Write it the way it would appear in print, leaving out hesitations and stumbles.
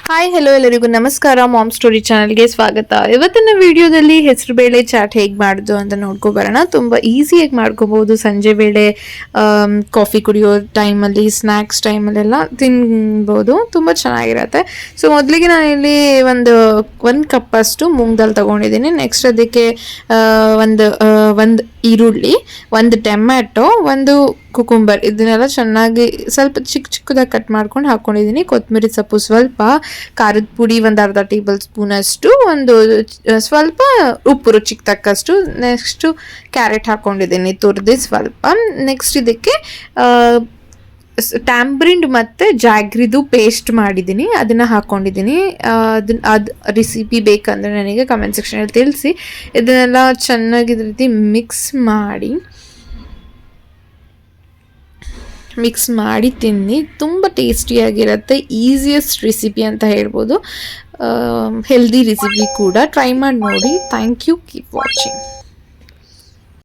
Hi hello ಎಲ್ಲರಿಗೂ ನಮಸ್ಕಾರ. Ma'am story ಚಾನಲ್ಗೆ ಸ್ವಾಗತ. ಇವತ್ತಿನ ವಿಡಿಯೋದಲ್ಲಿ ಹೆಸರುಬೇಳೆ ಚಾಟ್ ಹೇಗೆ ಮಾಡೋದು ಅಂತ ನೋಡ್ಕೊಬರೋಣ. ತುಂಬ ಈಸಿಯಾಗಿ ಮಾಡ್ಕೋಬಹುದು. ಸಂಜೆ ವೇಳೆ ಕಾಫಿ ಕುಡಿಯೋ ಟೈಮಲ್ಲಿ, ಸ್ನ್ಯಾಕ್ಸ್ ಟೈಮಲ್ಲೆಲ್ಲ ತಿನ್ಬೋದು. ತುಂಬ ಚೆನ್ನಾಗಿರುತ್ತೆ. ಸೊ ಮೊದಲಿಗೆ ನಾನಿಲ್ಲಿ ಒಂದು ಕಪ್ಪಷ್ಟು ಮೂಂಗ್ ದಾಲ್ ತೊಗೊಂಡಿದ್ದೀನಿ. ನೆಕ್ಸ್ಟ್ ಅದಕ್ಕೆ ಒಂದು ಈರುಳ್ಳಿ, ಒಂದು ಟೊಮ್ಯಾಟೊ, ಒಂದು ಕುಕುಂಬರ್, ಇದನ್ನೆಲ್ಲ ಚೆನ್ನಾಗಿ ಸ್ವಲ್ಪ ಚಿಕ್ಕದಾಗಿ ಕಟ್ ಮಾಡ್ಕೊಂಡು ಹಾಕ್ಕೊಂಡಿದ್ದೀನಿ. ಕೊತ್ತಂಬರಿ ಸೊಪ್ಪು ಸ್ವಲ್ಪ, ಖಾರದ ಪುಡಿ ಒಂದು ಅರ್ಧ ಟೇಬಲ್ ಸ್ಪೂನ್ ಅಷ್ಟು, ಒಂದು ಸ್ವಲ್ಪ ಉಪ್ಪು ರುಚಿಗೆ ತಕ್ಕಷ್ಟು. ನೆಕ್ಸ್ಟು ಕ್ಯಾರೆಟ್ ಹಾಕ್ಕೊಂಡಿದ್ದೀನಿ ತುರಿದು ಸ್ವಲ್ಪ. ನೆಕ್ಸ್ಟ್ ಇದಕ್ಕೆ ಟ್ಯಾಂಬ್ರಿಂಡ್ ಮತ್ತು ಜಾಗ್ರಿದು ಪೇಸ್ಟ್ ಮಾಡಿದ್ದೀನಿ, ಅದನ್ನು ಹಾಕ್ಕೊಂಡಿದ್ದೀನಿ. ಅದು ರೆಸಿಪಿ ಬೇಕಂದರೆ ನನಗೆ ಕಮೆಂಟ್ ಸೆಕ್ಷನಲ್ಲಿ ತಿಳಿಸಿ. ಇದನ್ನೆಲ್ಲ ಚೆನ್ನಾಗಿ ಇದೇ ರೀತಿ ಮಿಕ್ಸ್ ಮಾಡಿ ತಿನ್ನಿ. ತುಂಬ ಟೇಸ್ಟಿಯಾಗಿರುತ್ತೆ. ಈಸಿಯೆಸ್ಟ್ ರೆಸಿಪಿ ಅಂತ ಹೇಳ್ಬೋದು. ಹೆಲ್ದಿ ರೆಸಿಪಿ ಕೂಡ. ಟ್ರೈ ಮಾಡಿ ನೋಡಿ. Thank you. Keep watching.